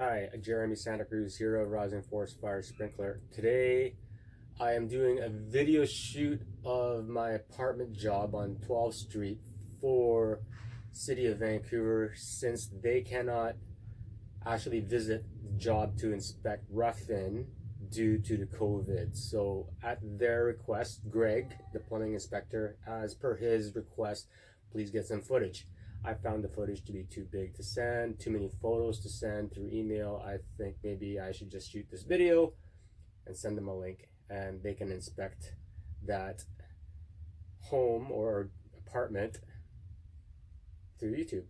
Hi, Jeremy Santa Cruz here of Rising Forest Fire Sprinkler. Today I am doing a video shoot of my apartment job on 12th Street for City of Vancouver, since they cannot actually visit the job to inspect rough-in due to the COVID. So at their request, Greg, the plumbing inspector, as per his request, please get some footage. I found the footage to be too big to send, too many photos to send through email. I think maybe I should just shoot this video and send them a link and they can inspect that home or apartment through YouTube.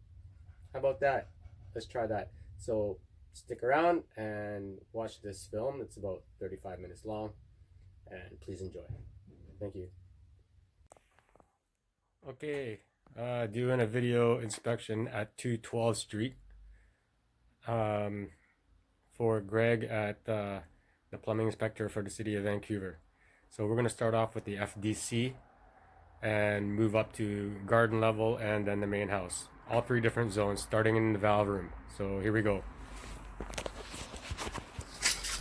How about that? Let's try that. So stick around and watch this film. It's about 35 minutes long, and please enjoy. Thank you. Okay, doing a video inspection at 212th Street for Greg at the plumbing inspector for the City of Vancouver. So we're going to start off with the FDC and move up to garden level and then the main house. All three different zones, starting in the valve room. So here we go.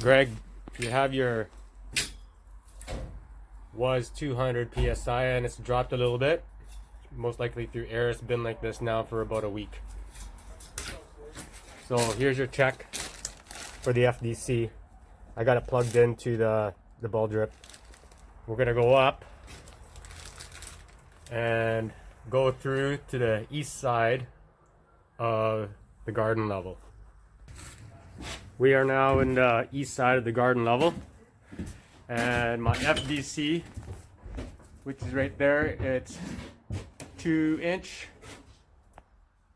Greg, you have your was 200 psi and it's dropped a little bit, most likely through air. It's been like this now for about a week. So here's your check for the FDC. I got it plugged into the ball drip. We're gonna go up and go through to the east side of the garden level. We are now in the east side of the garden level, and my FDC, which is right there, it's 2-inch,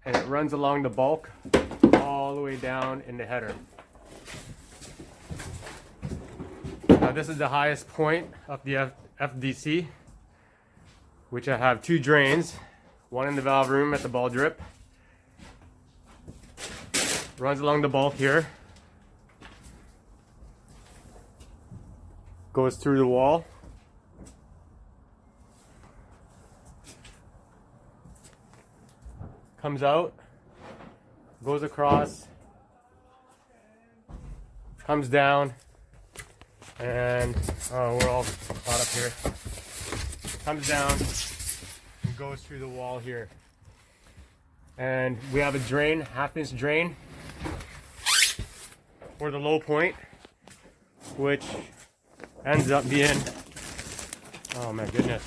and it runs along the bulk all the way down in the header. Now this is the highest point of the FDC, which I have 2 drains, one in the valve room at the ball drip, runs along the bulk here, goes through the wall, comes out, goes across, comes down, and we're all caught up here, comes down and goes through the wall here. And we have a drain, half-inch drain for the low point, which ends up being, oh my goodness,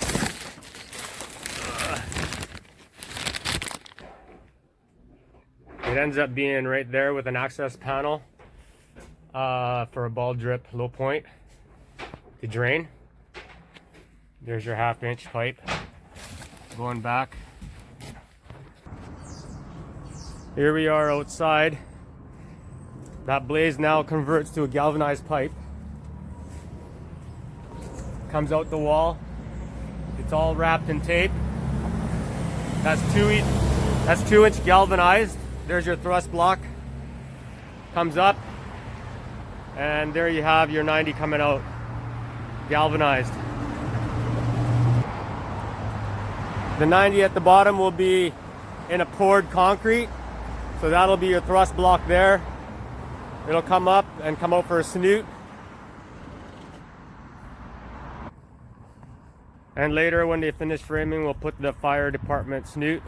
it ends up being right there with an access panel for a ball drip low point to drain. There's your half-inch pipe going back. Here we are outside. That blaze now converts to a galvanized pipe. Comes out the wall. It's all wrapped in tape. That's 2-inch galvanized. There's your thrust block. Comes up, and there you have your 90 coming out, galvanized. The 90 at the bottom will be in a poured concrete, so that'll be your thrust block there. It'll come up and come out for a snoot. And later, when they finish framing, we'll put the fire department snoot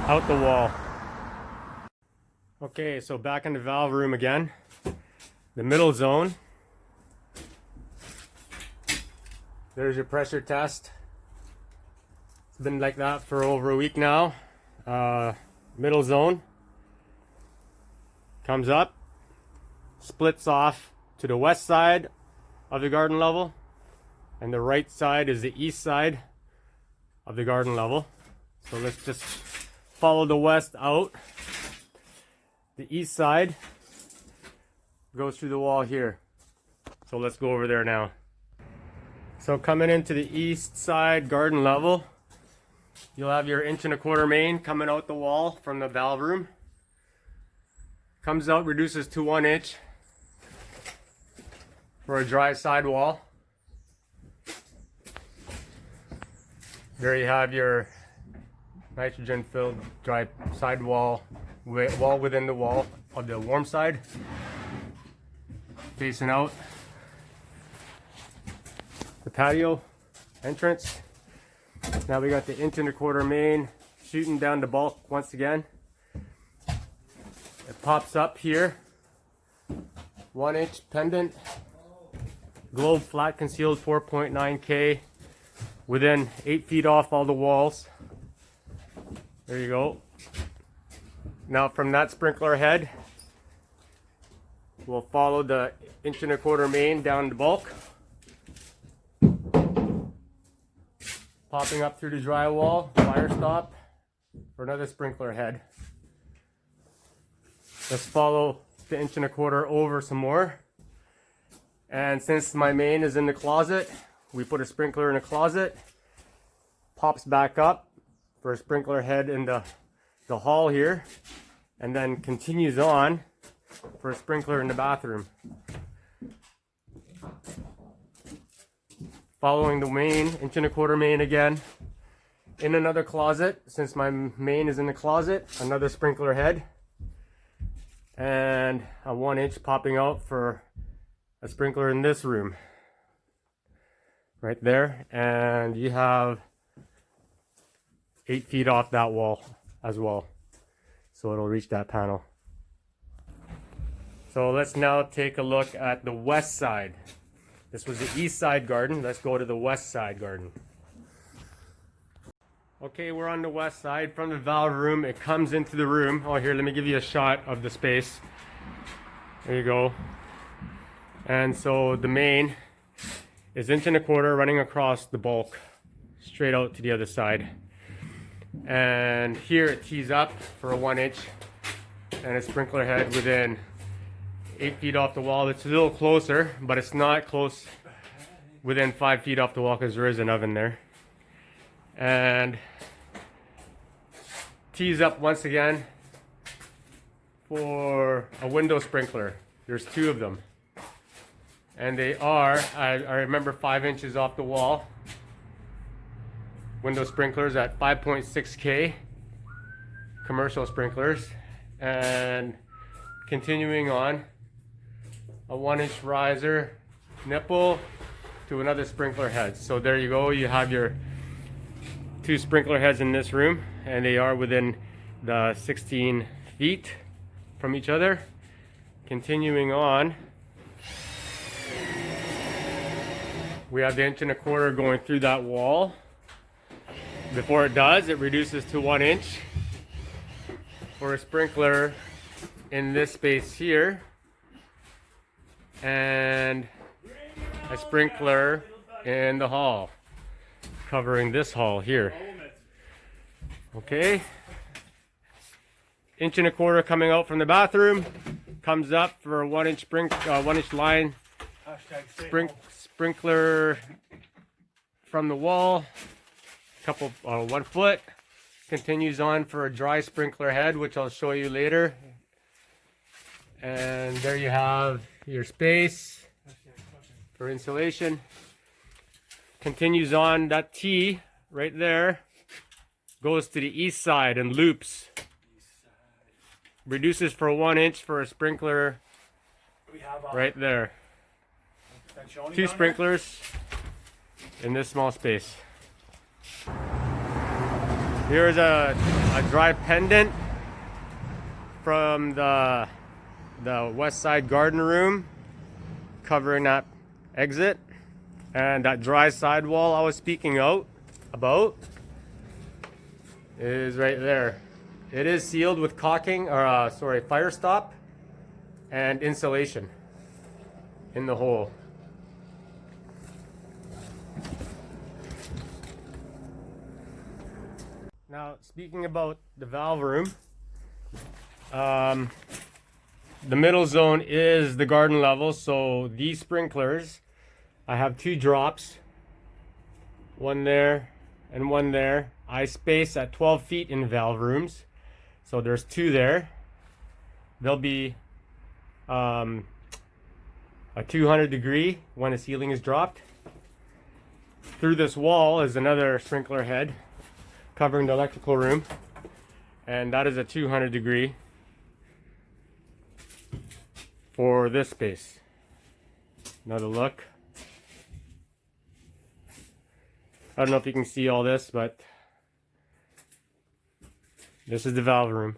out the wall. Okay, so back in the valve room again. The middle zone. There's your pressure test. It's been like that for over a week now. Middle zone. Comes up, splits off to the west side of the garden level, and the right side is the east side of the garden level. So let's just follow the west out. The east side goes through the wall here. So let's go over there now. So coming into the east side garden level, you'll have your 1.25 inch main coming out the wall from the valve room. Comes out, reduces to 1 inch for a dry sidewall. There you have your nitrogen filled dry sidewall wall within the wall of the warm side, facing out the patio entrance. Now we got the 1.25 inch main shooting down the bulk once again. It pops up here, 1 inch pendant, globe flat concealed 4.9K, within 8 feet off all the walls. There you go. Now from that sprinkler head, we'll follow the 1.25 inch main down the bulk, popping up through the drywall, fire stop for another sprinkler head. Let's follow the 1.25 inch over some more. And since my main is in the closet, we put a sprinkler in a closet, pops back up for a sprinkler head in the hall here, and then continues on for a sprinkler in the bathroom. Following the main, 1.25 inch main again, in another closet. Since my main is in the closet, another sprinkler head, and a 1 inch popping out for a sprinkler in this room right there. And you have 8 feet off that wall as well, so it'll reach that panel. So let's now take a look at the west side. This was the east side garden. Let's go to the west side garden. Okay, we're on the west side. From the valve room, it comes into the room. Oh, here, let me give you a shot of the space. There you go. And so the main is 1.25 inch running across the bulk, straight out to the other side. And here it tees up for a 1 inch and a sprinkler head within 8 feet off the wall. It's a little closer, but it's not close within 5 feet off the wall because there is an oven there. And tees up once again for a window sprinkler. There's 2 of them. And they are, I remember, 5 inches off the wall. Window sprinklers at 5.6K. Commercial sprinklers. And continuing on, a 1 inch riser nipple to another sprinkler head. So there you go. You have your 2 sprinkler heads in this room, and they are within the 16 feet from each other. Continuing on, we have the 1.25 inch going through that wall. Before it does, it reduces to 1 inch for a sprinkler in this space here, and a sprinkler in the hall, covering this hall here. Okay, 1.25 inch coming out from the bathroom, comes up for a 1 inch 1 inch line sprinkler from the wall, couple 1 foot, continues on for a dry sprinkler head, which I'll show you later. And there you have your space for insulation. Continues on, that T right there goes to the east side and loops. Reduces for 1 inch for a sprinkler right there. 2 sprinklers in this small space. Here's a dry pendant from the west side garden room, covering that exit. And that dry sidewall I was speaking about is right there. It is sealed with caulking, or fire stop and insulation in the hole. Now, speaking about the valve room, the middle zone is the garden level, so these sprinklers, I have 2 drops, one there and one there. I space at 12 feet in valve rooms, so there's 2 there. They'll be a 200 degree when the ceiling is dropped. Through this wall is another sprinkler head covering the electrical room, and that is a 200 degree for this space. Another look. I don't know if you can see all this, but this is the valve room.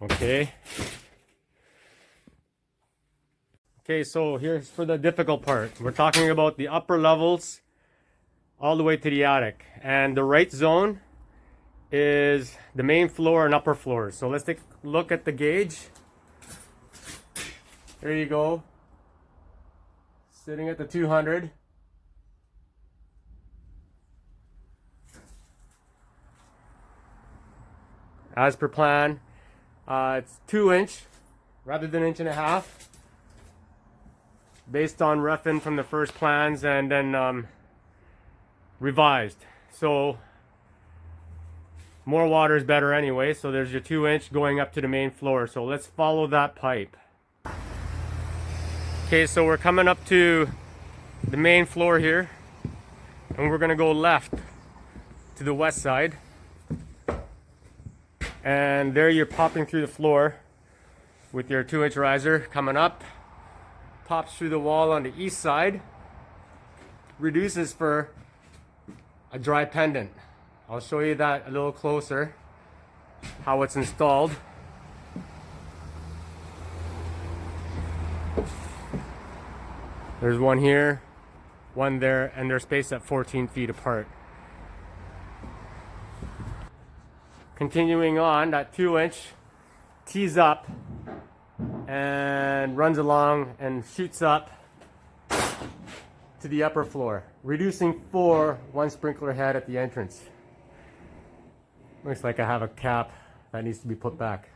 Okay. Okay, so here's for the difficult part. We're talking about the upper levels all the way to the attic. And the right zone is the main floor and upper floors. So let's take a look at the gauge. There you go. Sitting at the 200. As per plan, it's 2-inch rather than 1.5 inches, based on roughing from the first plans and then revised. So more water is better anyway, so there's your 2-inch going up to the main floor. So let's follow that pipe. Okay, so we're coming up to the main floor here, and we're gonna go left to the west side. And there you're popping through the floor with your 2-inch riser coming up, pops through the wall on the east side, reduces for a dry pendant. I'll show you that a little closer, how it's installed. There's one here, one there, and they're spaced at 14 feet apart. Continuing on, that 2-inch tees up and runs along and shoots up to the upper floor, reducing for one sprinkler head at the entrance. Looks like I have a cap that needs to be put back.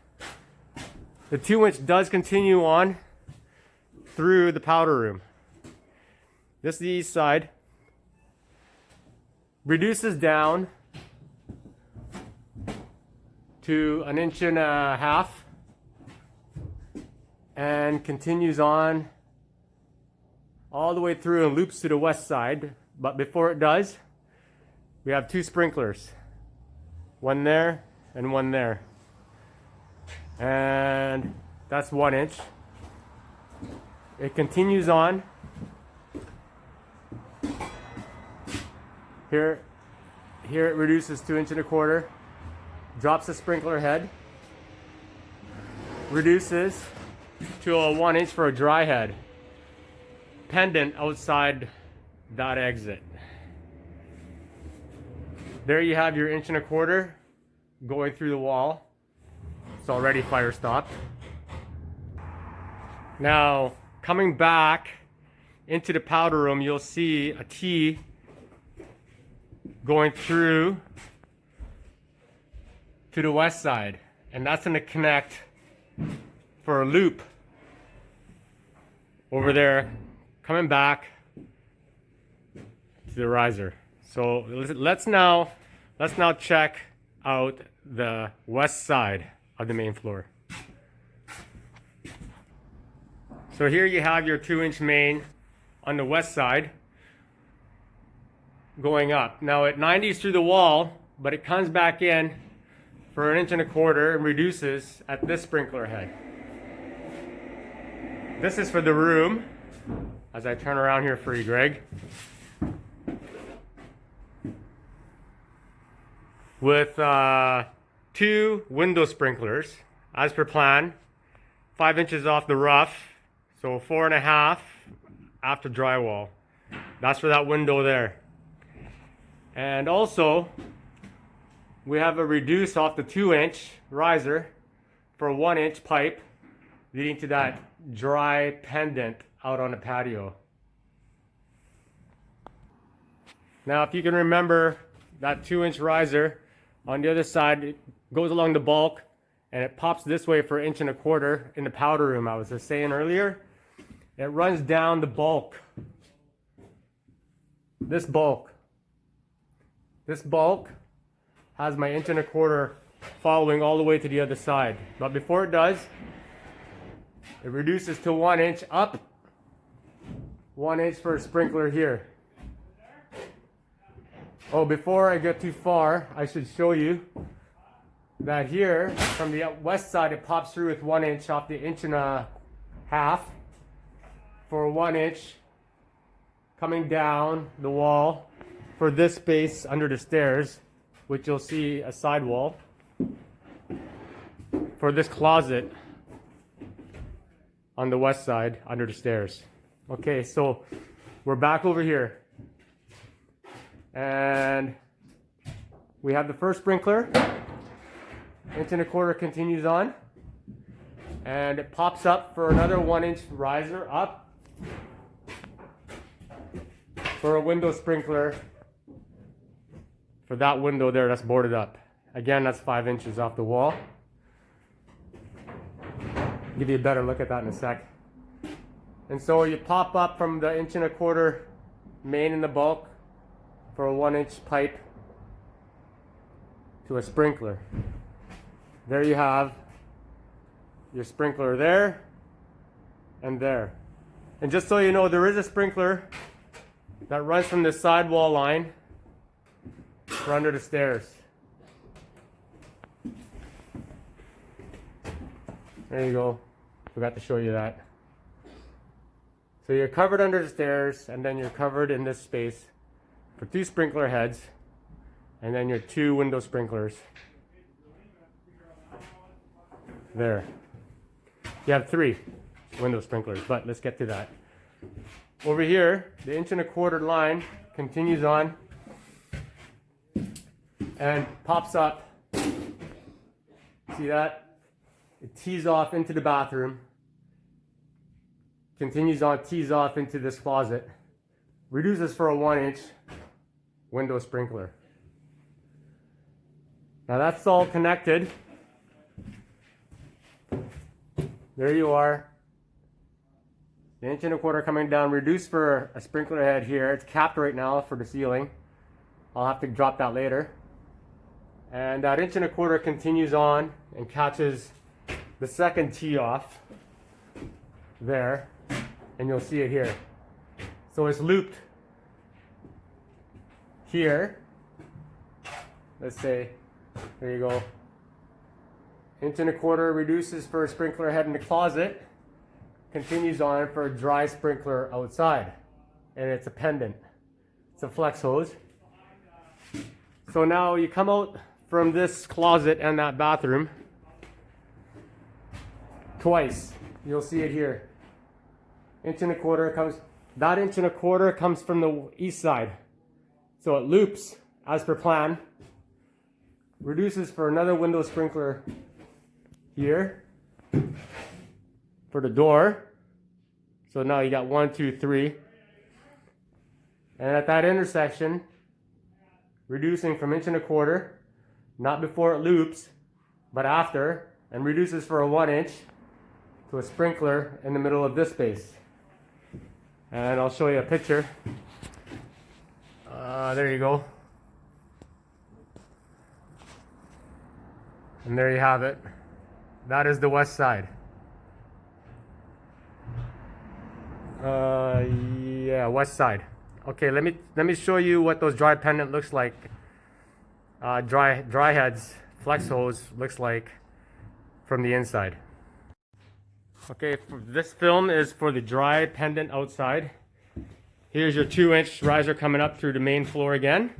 The 2-inch does continue on through the powder room. This is the east side. Reduces down to 1.5 inches and continues on all the way through and loops to the west side. But before it does, we have 2 sprinklers, one there and one there, and that's 1 inch. It continues on here. Here it reduces to 1.25 inches. Drops the sprinkler head, reduces to a 1 inch for a dry head. Pendant outside that exit. There you have your 1.25 inches going through the wall. It's already fire stopped. Now, coming back into the powder room, you'll see a T going through to the west side, and that's going to connect for a loop over there, coming back to the riser. So let's now check out the west side of the main floor. So here you have your 2-inch main on the west side going up. Now it 90s through the wall, but it comes back in for 1.25 inches and reduces at this sprinkler head. This is for the room. As I turn around here for you, Greg. With 2 window sprinklers, as per plan, 5 inches off the rough, so 4.5 after drywall. That's for that window there. And also, we have a reduce off the 2-inch riser for a 1-inch pipe leading to that dry pendant out on the patio. Now, if you can remember, that 2-inch riser on the other side, it goes along the bulk and it pops this way for 1.25 inches in the powder room. I was just saying earlier, it runs down the bulk. This bulk has my 1.25 inches following all the way to the other side. But before it does, it reduces to 1 inch up, 1 inch for a sprinkler here. Oh, before I get too far, I should show you that here from the west side it pops through with 1 inch off the 1.5 inches for 1 inch coming down the wall for this space under the stairs, which you'll see a sidewall for this closet on the west side under the stairs. Okay, so we're back over here and we have the first sprinkler. 1.25 inch continues on and it pops up for another 1 inch riser up for a window sprinkler for that window there that's boarded up. Again, that's 5 inches off the wall. Give you a better look at that in a sec. And so you pop up from the 1.25 inch main in the bulk for a 1 inch pipe to a sprinkler. There you have your sprinkler there and there. And just so you know, there is a sprinkler that runs from the sidewall line for under the stairs. There you go. Forgot to show you that. So you're covered under the stairs and then you're covered in this space for 2 sprinkler heads and then your 2 window sprinklers. There. You have 3 window sprinklers, but let's get to that. Over here, the 1.25 inch line continues on and pops up. See that? It tees off into the bathroom. Continues on, tees off into this closet. Reduces for a 1 inch window sprinkler. Now that's all connected. There you are. The 1.25 inch coming down, reduced for a sprinkler head here. It's capped right now for the ceiling. I'll have to drop that later. And that 1.25 inch continues on and catches the second tee off there. And you'll see it here. So it's looped here. Let's say, there you go. 1.25 inch reduces for a sprinkler head in the closet, continues on for a dry sprinkler outside, and it's a pendant. It's a flex hose. So now you come out from this closet and that bathroom twice. You'll see it here. 1.25 inch comes, that 1.25 inch comes from the east side. So it loops as per plan, reduces for another window sprinkler here for the door. So now you got 1, 2, 3. And at that intersection, reducing from 1.25 inch, not before it loops, but after, and reduces for a 1 inch to a sprinkler in the middle of this space. And I'll show you a picture. There you go. And there you have it. That is the west side. Yeah, west side. Okay, let me show you what those dry pendant looks like. Dry heads, flex hose looks like from the inside. Okay, this film is for the dry pendant outside. Here's your 2 inch riser coming up through the main floor again.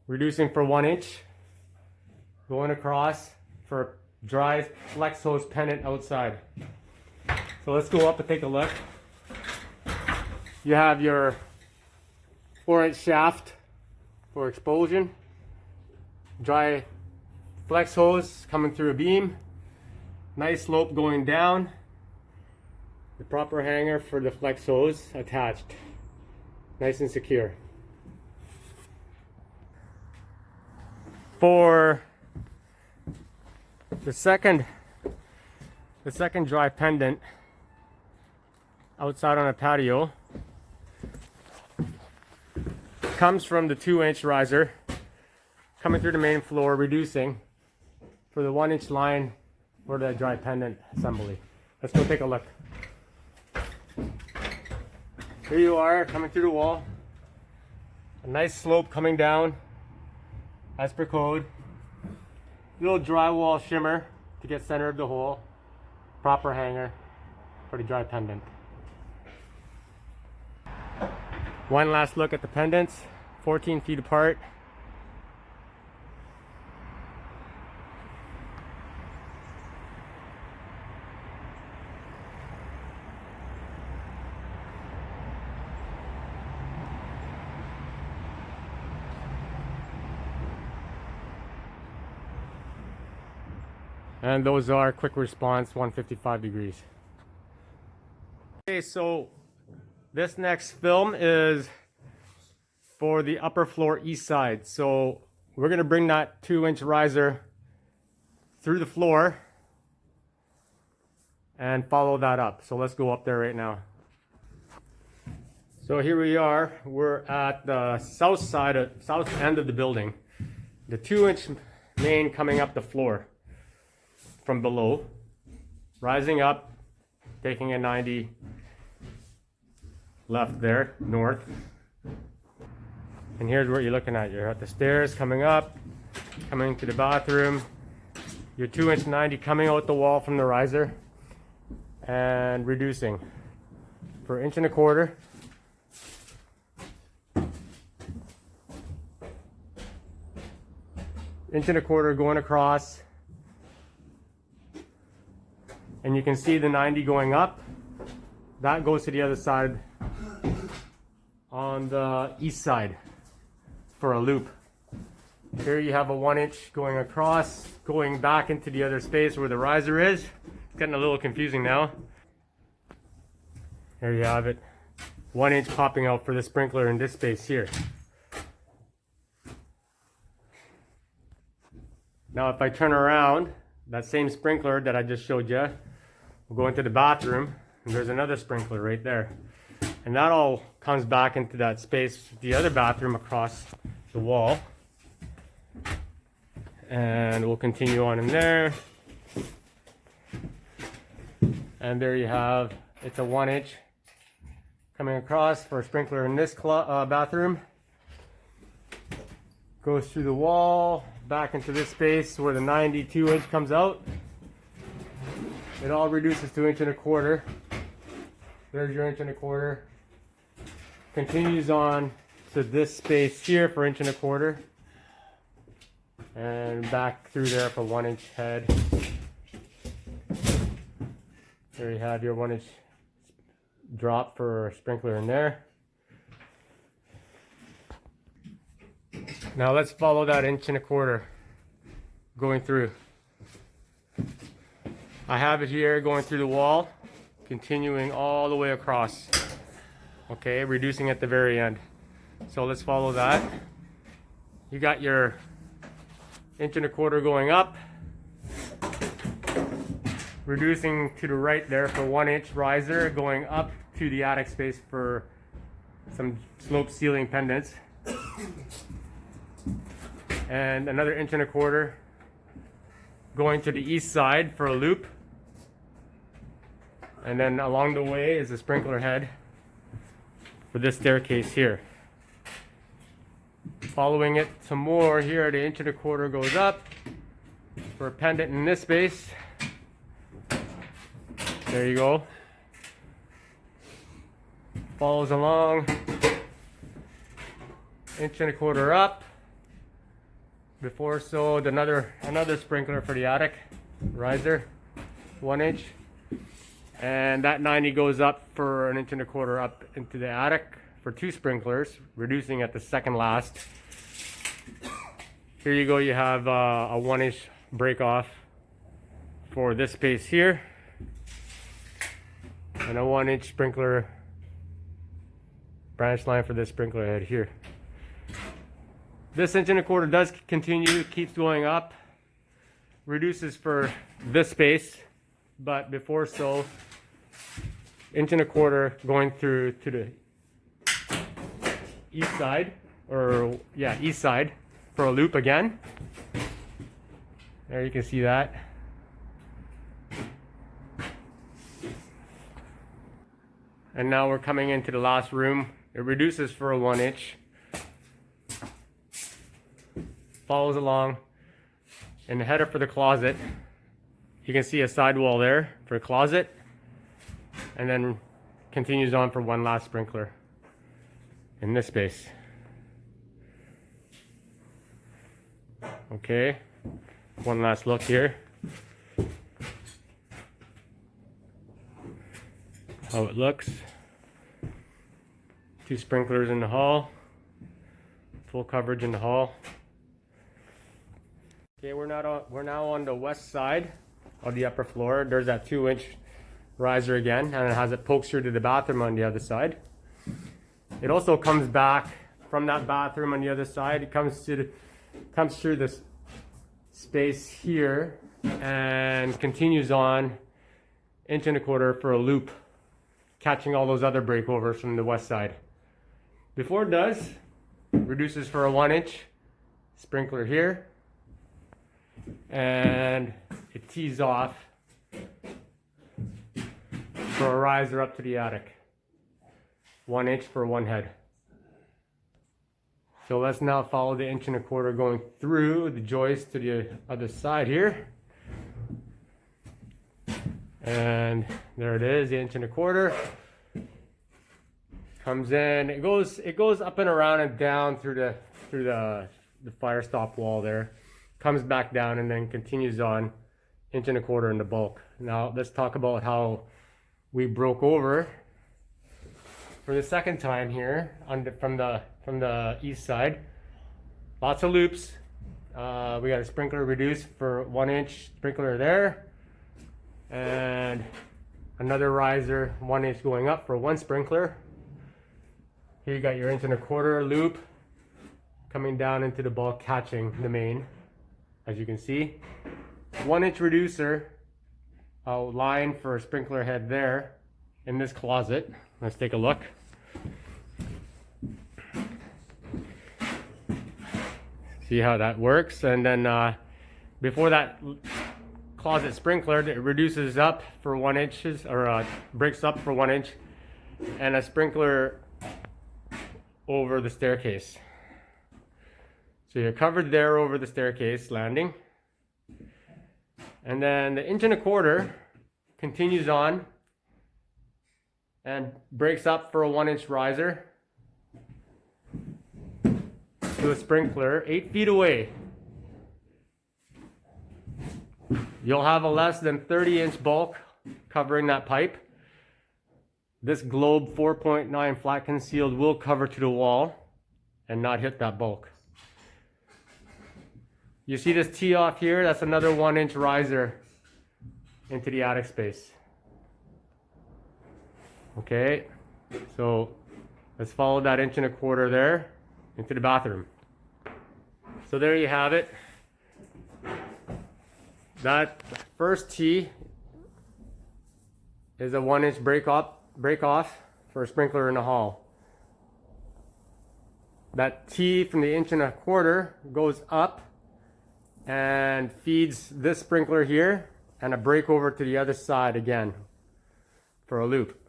Reducing for 1 inch. Going across for dry flex hose pendant outside. So let's go up and take a look. You have your 4 inch shaft for expulsion. Dry flex hose coming through a beam. Nice slope going down. The proper hanger for the flex hose attached. Nice and secure. For the second dry pendant outside on a patio comes from the 2 inch riser coming through the main floor, reducing for the 1 inch line for the dry pendant assembly. Let's go take a look. Here you are coming through the wall. A nice slope coming down as per code. Little drywall shimmer to get center of the hole. Proper hanger for the dry pendant. One last look at the pendants, 14 feet apart. And those are quick response 155 degrees. Okay, so this next film is for the upper floor east side. So we're gonna bring that 2-inch riser through the floor and follow that up. So let's go up there right now. So here we are. We're at the south end of the building. The 2-inch main coming up the floor from below, rising up, taking a 90 left there, north. And here's what you're looking at. You're at the stairs coming up, coming to the bathroom. Your 2-inch 90 coming out the wall from the riser and reducing for 1.25 inches. 1.25 going across. And you can see the 90 going up. That goes to the other side on the east side for a loop. Here you have a 1-inch going across, going back into the other space where the riser is. It's getting a little confusing now. There you have it. 1 inch popping out for the sprinkler in this space here. Now if I turn around, that same sprinkler that I just showed you, we'll go into the bathroom, and there's another sprinkler right there. And that all comes back into that space, the other bathroom across the wall. And we'll continue on in there. And there you have, it's a 1-inch coming across for a sprinkler in this bathroom. Goes through the wall, back into this space where the 92-inch comes out. It all reduces to 1.25 inches. There's your 1.25 inches. Continues on to this space here for 1.25 inches. And back through there for 1-inch head. There you have your 1-inch drop for a sprinkler in there. Now let's follow that 1.25 inches going through. I have it here going through the wall, continuing all the way across. Okay, reducing at the very end. So let's follow that. You got your 1.25 inches going up, reducing to the right there for 1-inch riser, going up to the attic space for some slope ceiling pendants. And another 1.25 inches going to the east side for a loop. And then along the way is a sprinkler head for this staircase here. Following it some more here, the 1.25 inches goes up for a pendant in this space. There you go. Follows along, 1.25 inches up. Before so, another sprinkler for the attic riser, 1-inch, and that 90 goes up for 1.25 inches up into the attic for 2 sprinklers, reducing at the second last. Here you go. You have a 1-inch break off for this space here, and a 1-inch sprinkler branch line for this sprinkler head here. This 1.25 inches does continue, keeps going up, reduces for this space, but before so, 1.25 inches going through to the east side, or yeah, east side for a loop again. There you can see that. And now we're coming into the last room. It reduces for a 1-inch. Follows along. in the header for the closet, you can see a sidewall there for a closet, and then continues on for one last sprinkler in this space. Okay, one last look here. How it looks. 2 sprinklers in the hall. Full coverage in the hall. Okay, we're now on the west side of the upper floor. There's that 2-inch riser again, and it has it pokes through to the bathroom on the other side. It also comes back from that bathroom on the other side. It comes through this space here and continues on 1.25 inch for a loop, catching all those other breakovers from the west side. Before it does, reduces for a 1-inch sprinkler here, and it tees off for a riser up to the attic. 1 inch for one head. So let's now follow the 1.25 inch going through the joist to the other side here. And there it is, the 1.25 inch. Comes in, it goes up and around and down through the fire stop wall there. Comes back down and then continues on 1.25 inch in the bulk. Now let's talk about how we broke over for the second time here from the east side. Lots of loops. We got a sprinkler reduced for 1-inch sprinkler there, and another riser 1 inch going up for one sprinkler. Here you got your 1.25 inch loop coming down into the bulk, catching the main, as you can see. 1-inch reducer line for a sprinkler head there in this closet. Let's take a look. See how that works. And then before that closet sprinkler, it reduces up for 1 inch, or breaks up for 1 inch, and a sprinkler over the staircase. So you're covered there over the staircase landing. And then the 1.25 inch continues on and breaks up for a 1-inch riser to a sprinkler 8 feet away. You'll have a less than 30-inch bulk covering that pipe. This globe 4.9 flat concealed will cover to the wall and not hit that bulk. You see this tee off here? That's another 1-inch riser into the attic space. Okay, so let's follow that 1.25 inch there into the bathroom. So there you have it. That first tee is a 1-inch break off for a sprinkler in the hall. That tee from the 1.25 inch goes up and feeds this sprinkler here, and a break over to the other side again for a loop.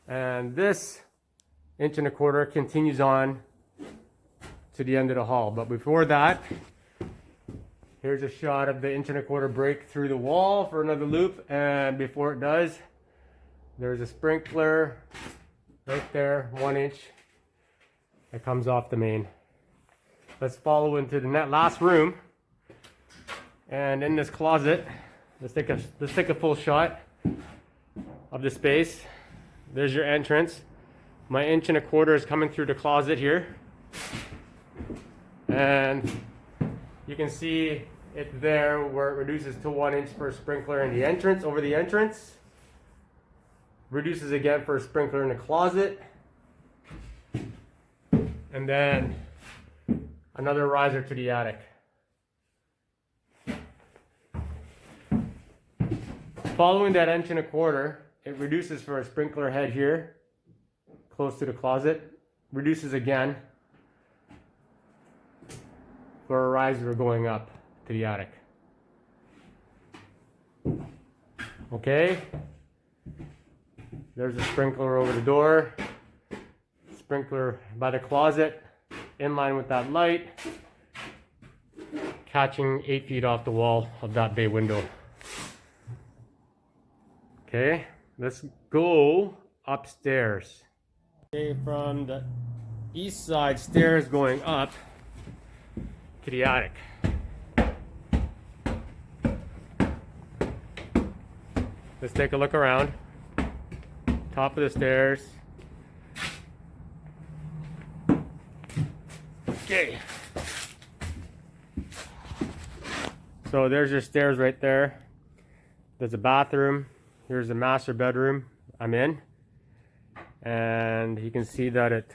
And this 1.25 inch continues on to the end of the hall. But before that, here's a shot of the 1.25 inch break through the wall for another loop. And before it does, there's a sprinkler right there, 1 inch, that comes off the main. Let's follow into the last room. And in this closet, let's take a full shot of the space. There's your entrance. My 1.25 inch is coming through the closet here. And you can see it there where it reduces to 1 inch for a sprinkler in the entrance, over the entrance. Reduces again for a sprinkler in the closet. And then another riser to the attic. Following that 1.25 inch, it reduces for a sprinkler head here, close to the closet. Reduces again for a riser going up to the attic. Okay. There's a sprinkler over the door. Sprinkler by the closet. in line with that light, catching 8 feet off the wall of that bay window. Okay, let's go upstairs. Okay, from the east side stairs going up to the attic. Let's take a look around. Top of the stairs. Okay. So there's your stairs right there. There's a bathroom. Here's the master bedroom I'm in. And you can see that it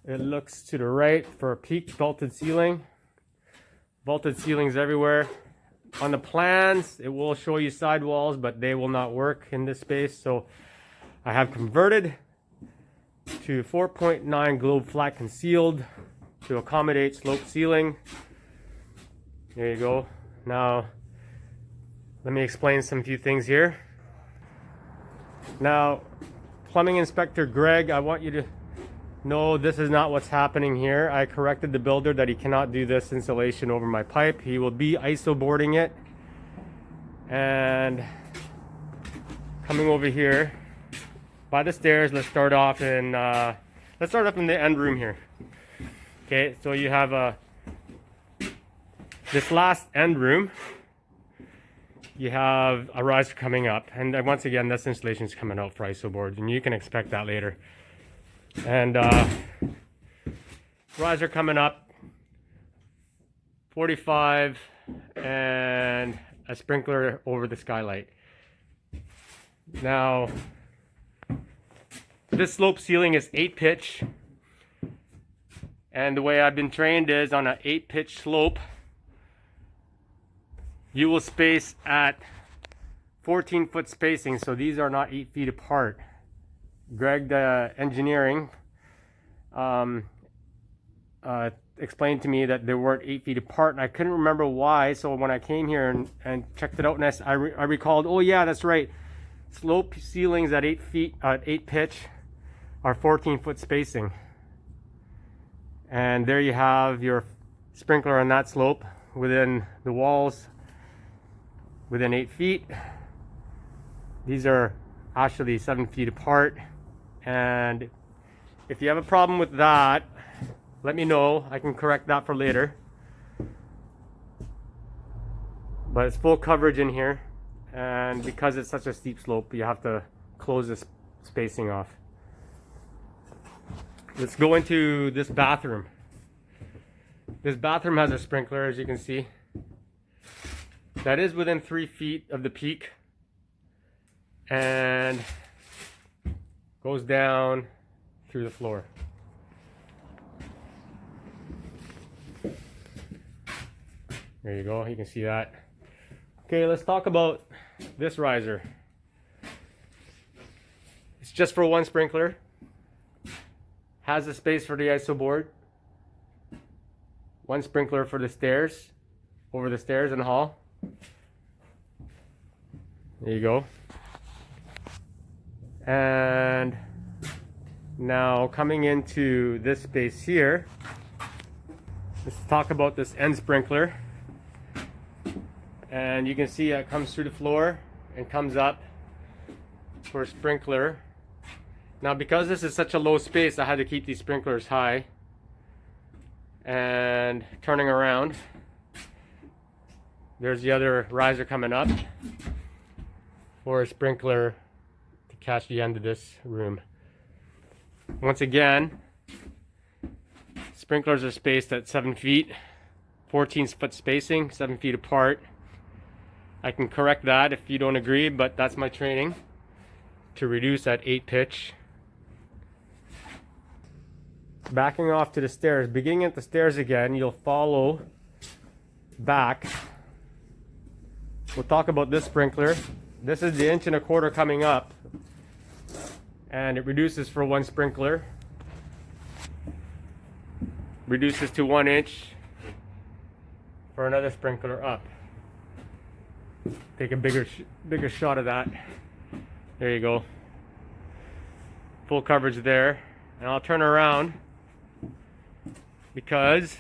looks to the right for a peak vaulted ceiling. Vaulted ceilings everywhere. On the plans, it will show you sidewalls, but they will not work in this space. So I have converted to 4.9 globe flat concealed to accommodate sloped ceiling. There you go. Now, let me explain some few things here. Now, plumbing inspector Greg, I want you to know this is not what's happening here. I corrected the builder that he cannot do this insulation over my pipe. He will be iso boarding it. And coming over here by the stairs, let's start off in the end room here. Okay, so you have this last end room. You have a riser coming up, and once again, this insulation is coming out for iso boards, and you can expect that later. And riser coming up, 45, and a sprinkler over the skylight. Now, this slope ceiling is 8 pitch, and the way I've been trained is on an 8 pitch slope, you will space at 14-foot spacing, so these are not 8 feet apart. Greg, the engineering, explained to me that they weren't 8 feet apart, and I couldn't remember why. So when I came here and checked it out, and I recalled, oh yeah, that's right. Slope ceilings at 8 feet, 8 pitch, are 14-foot spacing. And there you have your sprinkler on that slope within the walls, within 8 feet. These are actually 7 feet apart. And if you have a problem with that, let me know. I can correct that for later. But it's full coverage in here, and because it's such a steep slope, you have to close this spacing off. Let's go into this bathroom. This bathroom has a sprinkler, as you can see. That is within 3 feet of the peak, and goes down through the floor. There you go, you can see that. Okay, let's talk about this riser. It's just for one sprinkler. Has a space for the iso board. One sprinkler for the stairs, over the stairs in the hall. There you go. And now coming into this space here, let's talk about this end sprinkler. And you can see it comes through the floor and comes up for a sprinkler. Now, because this is such a low space, I had to keep these sprinklers high. And turning around, there's the other riser coming up for a sprinkler to catch the end of this room. Once again, sprinklers are spaced at 7 feet, 14-foot spacing, 7 feet apart. I can correct that if you don't agree, but that's my training, to reduce at 8 pitch. Backing off to the stairs, beginning at the stairs again, you'll follow back. We'll talk about this sprinkler. This is the 1.25 inch coming up, and it reduces for one sprinkler. Reduces to 1 inch for another sprinkler up. Take a bigger shot of that. There you go. Full coverage there. And I'll turn around because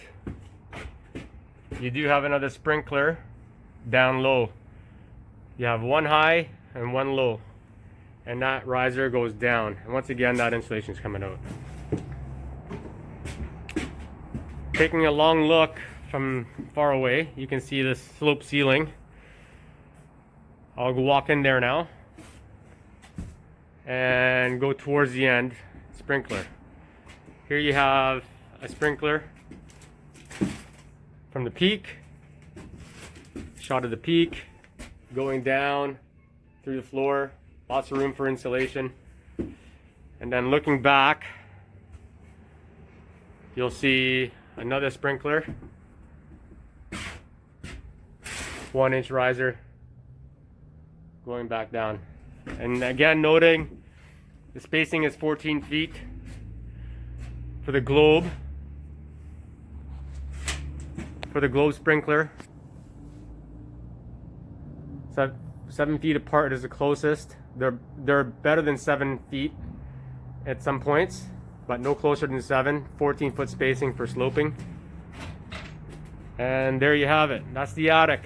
you do have another sprinkler down low. You have one high and one low, and that riser goes down, and once again that insulation is coming out. Taking a long look from far away, you can see this slope ceiling. I'll walk in there now and go towards the end. Sprinkler. Here you have a sprinkler from the peak, shot of the peak, going down through the floor, lots of room for insulation. And then looking back, you'll see another sprinkler, 1-inch riser going back down. And again, noting the spacing is 14 feet for the globe. For the globe sprinkler, 7 feet apart is the closest. They're better than 7 feet at some points, but no closer than 7. 14-foot spacing for sloping. And there you have it. That's the attic.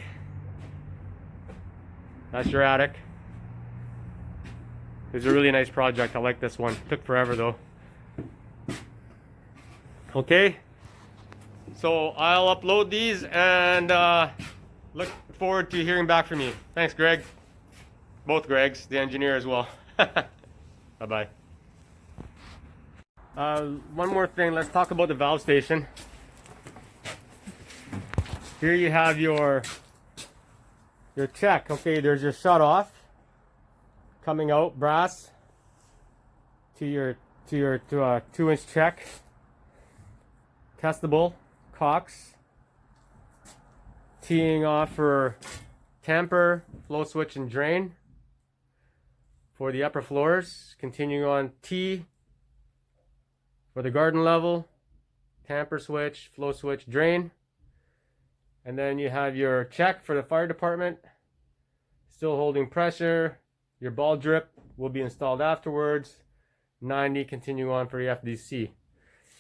That's your attic. It was a really nice project. I like this one. Took forever though. Okay, so I'll upload these and look forward to hearing back from you. Thanks, Greg. Both Gregs, the engineer as well. Bye-bye. One more thing, let's talk about the valve station. Here you have your check. Okay, there's your shut off coming out, brass to a 2-inch check. Testable cocks, teeing off for tamper, flow switch, and drain. For the upper floors, continuing on T for the garden level, tamper switch, flow switch, drain. And then you have your check for the fire department, still holding pressure. Your ball drip will be installed afterwards. 90 continue on for your FDC.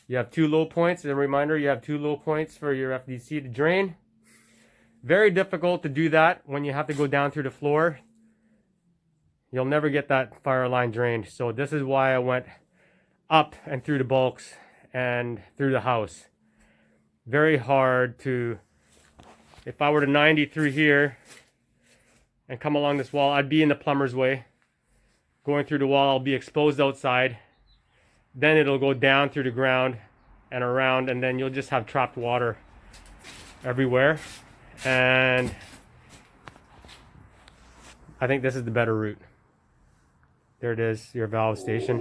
You have 2 low points. As a reminder, you have 2 low points for your FDC to drain. Very difficult to do that when you have to go down through the floor. You'll never get that fire line drained. So this is why I went up and through the bulks and through the house. Very hard to, if I were to 90 through here and come along this wall, I'd be in the plumber's way. Going through the wall, I'll be exposed outside. Then it'll go down through the ground and around, and then you'll just have trapped water everywhere. And I think this is the better route. There it is, your valve station.